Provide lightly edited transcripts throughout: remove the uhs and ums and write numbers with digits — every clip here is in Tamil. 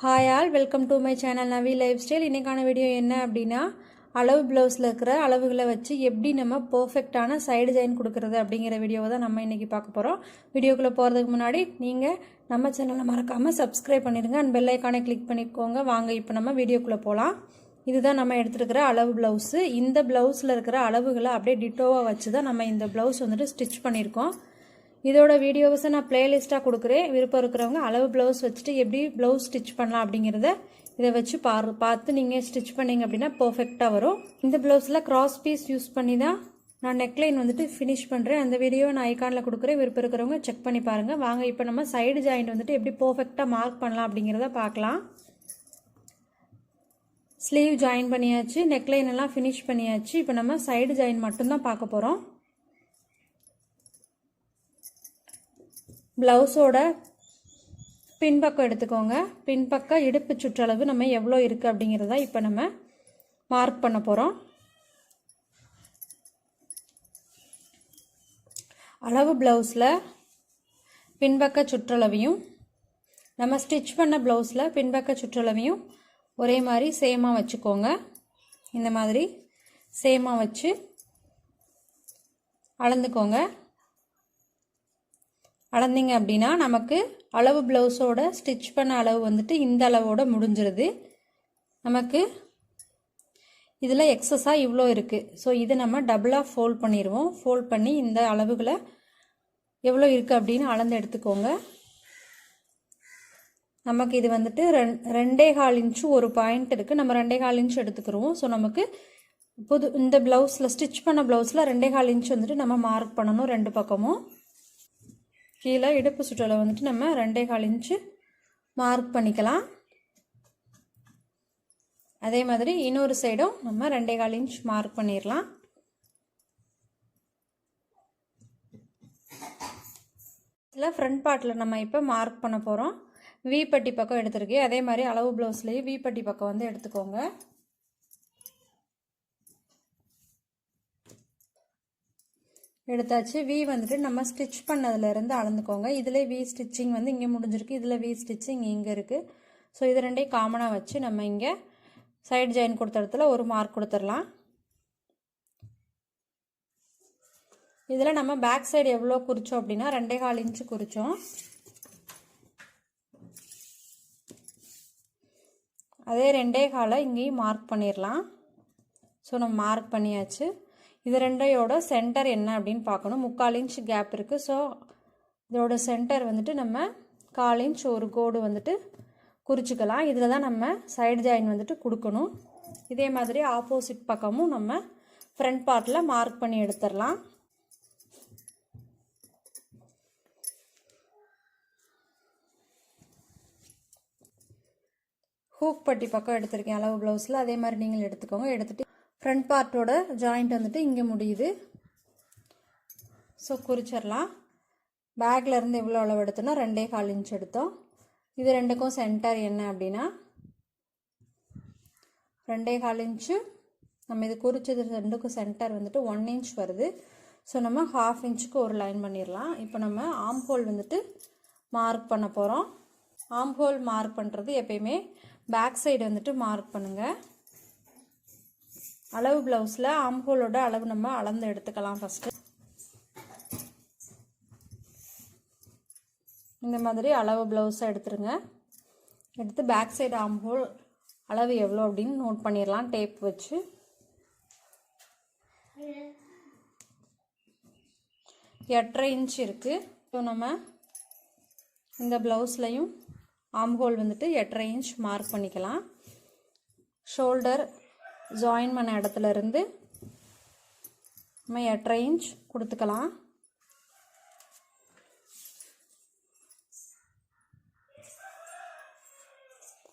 Hi all, welcome to my channel Navi life style. இன்றைக்கான வீடியோ என்ன அப்படின்னா, அளவு ப்ளவுஸில் இருக்கிற அளவுகளை வச்சு எப்படி நம்ம பர்ஃபெக்டான சைடு ஜாயின் கொடுக்குறது அப்படிங்கிற வீடியோவை தான் நம்ம இன்றைக்கி பார்க்க போகிறோம். வீடியோக்குள்ளே போகிறதுக்கு முன்னாடி நீங்கள் நம்ம சேனலை மறக்காமல் சப்ஸ்கிரைப் பண்ணிடுங்க அண்ட் பெல் ஐக்கானை கிளிக் பண்ணிக்கோங்க. வாங்க இப்போ நம்ம வீடியோக்குள்ளே போகலாம். இதுதான் நம்ம எடுத்துருக்கிற அளவு ப்ளவுஸு. இந்த ப்ளவுஸில் இருக்கிற அளவுகளை அப்படியே டிட்டோவாக வச்சு தான் நம்ம இந்த ப்ளவுஸ் வந்துட்டு ஸ்டிச் பண்ணியிருக்கோம். இதோட வீடியோஸை நான் பிளேலிஸ்ட்டாக கொடுக்குறேன். விருப்பம் இருக்கிறவங்க அளவு ப்ளவுஸ் வச்சுட்டு எப்படி ப்ளவுஸ் ஸ்டிச் பண்ணலாம் அப்படிங்கிறத இதை வச்சு பார்த்து நீங்கள் ஸ்டிச் பண்ணிங்க அப்படின்னா பர்ஃபெக்டாக வரும். இந்த ப்ளவுஸில் கிராஸ் பீஸ் யூஸ் பண்ணி தான் நான் நெக்லைன் வந்துட்டு ஃபினிஷ் பண்ணுறேன். அந்த வீடியோவை நான் ஐகானில் கொடுக்குறேன். விருப்பம் இருக்கிறவங்க செக் பண்ணி பாருங்கள். வாங்க இப்போ நம்ம சைடு ஜாயிண்ட் வந்துட்டு எப்படி பர்ஃபெக்டாக மார்க் பண்ணலாம் அப்படிங்கிறத பார்க்கலாம். ஸ்லீவ் ஜாயின் பண்ணியாச்சு, நெக்லைன் எல்லாம் ஃபினிஷ் பண்ணியாச்சு. இப்போ நம்ம சைடு ஜாயின் மட்டும்தான் பார்க்க போகிறோம். ப்ளவுஸோட பின்பக்கம் எடுத்துக்கோங்க. பின்பக்க இடுப்பு சுற்றளவு நம்ம எவ்வளோ இருக்குது அப்படிங்கிறத இப்போ நம்ம மார்க் பண்ண போகிறோம். அளவு ப்ளவுஸில் பின்பக்க சுற்றளவையும் நம்ம ஸ்டிச் பண்ண ப்ளவுஸில் பின்பக்க சுற்றளவையும் ஒரே மாதிரி சேமாக வச்சுக்கோங்க. இந்த மாதிரி சேமாக வச்சு அளந்துக்கோங்க. அளந்தீங்க அப்படின்னா நமக்கு அளவு ப்ளவுஸோட ஸ்டிச் பண்ண அளவு வந்துட்டு இந்த அளவோட முடிஞ்சிருது. நமக்கு இதில் எக்ஸஸாக இவ்வளோ இருக்குது. ஸோ இதை நம்ம டபுளாக ஃபோல்ட் பண்ணிடுவோம். ஃபோல்ட் பண்ணி இந்த அளவுகளை எவ்வளோ இருக்குது அப்படின்னு அளந்து எடுத்துக்கோங்க. நமக்கு இது வந்துட்டு 2.25 இன்ச்சு ஒரு பாயிண்ட் இருக்குது. நம்ம 2.25 இன்ச்சு எடுத்துக்கிறோம். ஸோ நமக்கு இந்த ப்ளவுஸில் ஸ்டிச் பண்ண ப்ளவுஸில் 2.25 இன்ச்சு வந்துட்டு நம்ம மார்க் பண்ணணும். ரெண்டு பக்கமும் கீழே இடுப்பு சுற்றளவு வந்துட்டு நம்ம 2.25 இன்ச்சு மார்க் பண்ணிக்கலாம். அதே மாதிரி இன்னொரு சைடும் நம்ம 2.25 இன்ச் மார்க் பண்ணிடலாம். இதில் ஃப்ரண்ட் பார்ட்டில் நம்ம இப்போ மார்க் பண்ண போகிறோம். வி பட்டி பக்கம் எடுத்துருக்கேன். அதே மாதிரி அளவு ப்ளவுஸ்லேயே வி பட்டி பக்கம் வந்து எடுத்துக்கோங்க. எடுத்தாச்சு. வி வந்துட்டு நம்ம ஸ்டிச் பண்ணதுலேருந்து அளந்துக்கோங்க. இதில் வி ஸ்டிச்சிங் வந்து இங்கே முடிஞ்சிருக்கு, இதில் வி ஸ்டிச்சிங் இங்கே இருக்குது. ஸோ இது ரெண்டையும் காமனாக வச்சு நம்ம இங்கே சைடு ஜாயின் கொடுத்த இடத்துல ஒரு மார்க் கொடுத்துடலாம். இதில் நம்ம பேக் சைடு எவ்வளோ குறித்தோம் அப்படின்னா 2.25 இன்ச்சு குறித்தோம். அதே 2.25 இங்கேயும் மார்க் பண்ணிடலாம். ஸோ நம்ம மார்க் பண்ணியாச்சு. இது ரெண்டையோட சென்டர் என்ன அப்படின்னு பார்க்கணும். 3/4 இன்ச் கேப் இருக்குது. ஸோ இதோட சென்டர் வந்துட்டு நம்ம 1/4 இன்ச் ஒரு கோடு வந்துட்டு குறிச்சிக்கலாம். இதில் தான் நம்ம சைடு ஜாயின் வந்துட்டு கொடுக்கணும். இதே மாதிரி ஆப்போசிட் பக்கமும் நம்ம ஃப்ரண்ட் பார்ட்டில் மார்க் பண்ணி எடுத்துடலாம். ஹூக் பட்டி பக்கம் எடுத்திருக்கேன் அளவு ப்ளவுஸில். அதே மாதிரி நீங்கள் எடுத்துக்கோங்க. எடுத்துகிட்டு ஃப்ரண்ட் பார்ட்டோட ஜாயிண்ட் வந்துட்டு இங்கே முடியுது. ஸோ குறிச்சிடலாம். பேக்கில் இருந்து எவ்வளோ அளவு எடுத்தோன்னா 2.25 இன்ச் எடுத்தோம். இது ரெண்டுக்கும் சென்டர் என்ன அப்படின்னா 2.25 இன்ச்சு. நம்ம இது குறிச்சது ரெண்டுக்கும் சென்டர் வந்துட்டு 1 இன்ச் வருது. ஸோ நம்ம 1/2 இன்ச்சுக்கு ஒரு லைன் பண்ணிடலாம். இப்போ நம்ம ஆம் ஹோல் வந்துட்டு மார்க் பண்ண போகிறோம். ஆம் ஹோல் மார்க் பண்ணுறது எப்பயுமே பேக் சைடு வந்துட்டு மார்க் பண்ணுங்கள். அளவு ப்ளவுஸில் ஆம் ஹோலோட அளவு நம்ம அளந்து எடுத்துக்கலாம். ஃபஸ்ட்டு இந்த மாதிரி அளவு ப்ளவுஸை எடுத்துருங்க. எடுத்து பேக் சைடு ஆம் ஹோல் அளவு எவ்வளோ அப்படின்னு நோட் பண்ணிடலாம் டேப் வச்சு. எட்டரை இன்ச் இருக்குது. ஸோ நம்ம இந்த ப்ளவுஸ்லையும் ஆம் ஹோல் வந்துட்டு 8.5 இன்ச் மார்க் பண்ணிக்கலாம். ஷோல்டர் ஜாயின் பண்ண இடத்துல இருந்து நம்ம 8.5 இன்ச் கொடுத்துக்கலாம்.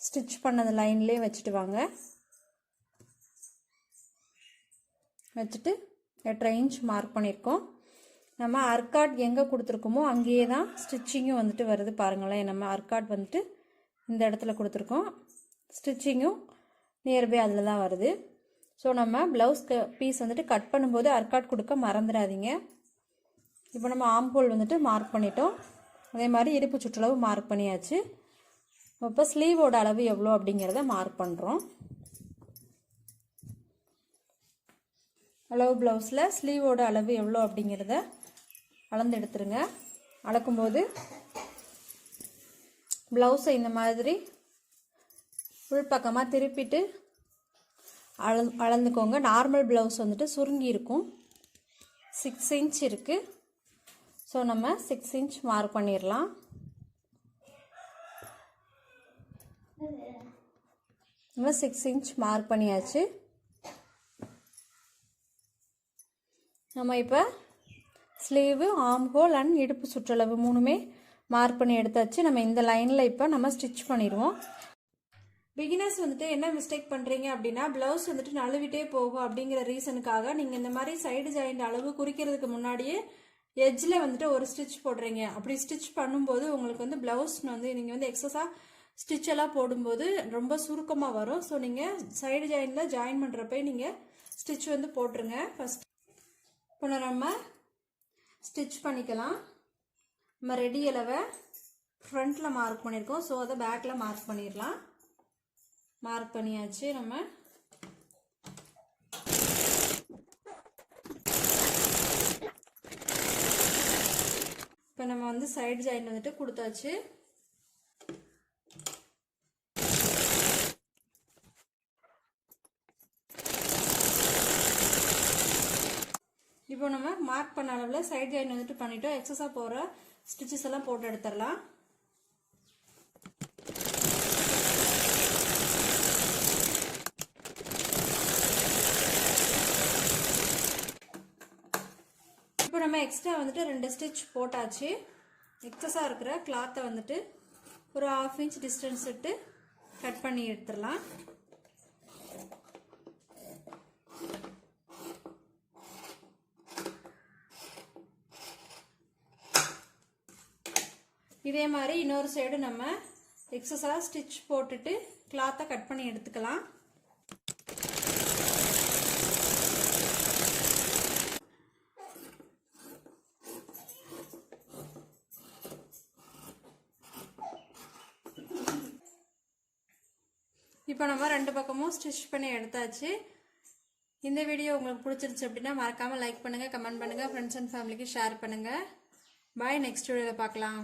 ஸ்டிச் பண்ணது லைன்லேயே வச்சுட்டு வாங்க. வச்சுட்டு 8.5 இன்ச் மார்க் பண்ணியிருக்கோம். நம்ம அர்காட் எங்கே கொடுத்துருக்கோமோ அங்கேயே தான் ஸ்டிச்சிங்கும் வந்துட்டு வருது. பாருங்களேன், நம்ம அர்காட் வந்துட்டு இந்த இடத்துல கொடுத்துருக்கோம். ஸ்டிச்சிங்கும் நியர்பை அதில் தான் வருது. ஸோ நம்ம ப்ளவுஸ் பீஸ் வந்துட்டு கட் பண்ணும்போது அர்காட் கொடுக்க மறந்துடாதீங்க. இப்போ நம்ம ஆம் ஹோல் வந்துட்டு மார்க் பண்ணிட்டோம். அதே மாதிரி இடுப்பு சுற்றளவு மார்க் பண்ணியாச்சு. இப்போ ஸ்லீவோட அளவு எவ்வளோ அப்படிங்கிறத மார்க் பண்ணுறோம். அளவு ப்ளவுஸில் ஸ்லீவோட அளவு எவ்வளோ அப்படிங்கிறத அளந்து எடுத்துருங்க. அளக்கும்போது ப்ளவுஸை இந்த மாதிரி உள்பக்கமாக திருப்பிட்டு அளந்துக்கோங்க. நார்மல் ப்ளவுஸ் வந்துட்டு சுருங்கி இருக்கும். 6 இன்ச் இருக்குது. ஸோ நம்ம 6 இன்ச் மார்க் பண்ணிடலாம். நம்ம 6 இன்ச் மார்க் பண்ணியாச்சு. நம்ம இப்போ ஸ்லீவு, ஆர்ம் ஹோல் அண்ட் இடுப்பு சுற்றளவு 3மே மார்க் பண்ணி எடுத்தாச்சு. நம்ம இந்த லைனில் இப்போ நம்ம ஸ்டிச் பண்ணிடுவோம். பிகினர்ஸ் வந்துட்டு என்ன மிஸ்டேக் பண்ணுறீங்க அப்படின்னா, ப்ளவுஸ் வந்துட்டு நழுவிட்டே போகும் அப்படிங்கிற ரீசனுக்காக நீங்கள் இந்த மாதிரி சைடு ஜாயிண்ட் அளவு குறிக்கிறதுக்கு முன்னாடியே எட்ஜில் வந்துட்டு ஒரு ஸ்டிச் போடுறீங்க. அப்படி ஸ்டிச் பண்ணும்போது உங்களுக்கு வந்து ப்ளவுஸ் வந்து நீங்கள் வந்து எக்ஸஸாக ஸ்டிச் எல்லாம் போடும்போது ரொம்ப சுருக்கமாக வரும். ஸோ நீங்கள் சைடு ஜாயிண்டில் ஜாயின் பண்ணுறப்ப நீங்கள் ஸ்டிச் வந்து போட்டுருங்க. ஃபஸ்ட் இப்போ நம்ம ஸ்டிச் பண்ணிக்கலாம். நம்ம ரெடி அளவை ஃப்ரண்ட்டில் மார்க் பண்ணியிருக்கோம். ஸோ அதை பேக்கில் மார்க் பண்ணிடலாம். மார்க் பண்ணியாச்சு. நம்ம இப்போ நம்ம வந்து சைடு ஜாயின் வந்துட்டு கொடுத்தாச்சு. இப்போ நம்ம மார்க் பண்ண அளவில் சைடு ஜாயின் வந்துட்டு பண்ணிட்டோம். எக்ஸஸாக போகிற ஸ்டிச்சஸ் எல்லாம் போட்டு எடுத்துடலாம். இப்போ நம்ம எக்ஸ்ட்ரா வந்துட்டு 2 ஸ்டிச் போட்டாச்சு. எக்ஸஸாக இருக்கிற கிளாத்தை வந்துட்டு ஒரு 1/2 இன்ச் டிஸ்டன்ஸ் விட்டு கட் பண்ணி எடுத்துடலாம். இதே மாதிரி இன்னொரு சைடு நம்ம எக்ஸஸாக ஸ்டிச் போட்டுட்டு கிளாத்தை கட் பண்ணி எடுத்துக்கலாம். இப்போ நம்ம 2 பக்கமும் ஸ்டிச் பண்ணி எடுத்தாச்சு. இந்த வீடியோ உங்களுக்கு பிடிச்சிருச்சு அப்படின்னா மறக்காமல் லைக் பண்ணுங்கள், கமெண்ட் பண்ணுங்கள், ஃப்ரெண்ட்ஸ் அண்ட் ஃபேமிலிக்கு ஷேர் பண்ணுங்கள். பாய். நெக்ஸ்ட் வீடியோவில் பார்க்கலாம்.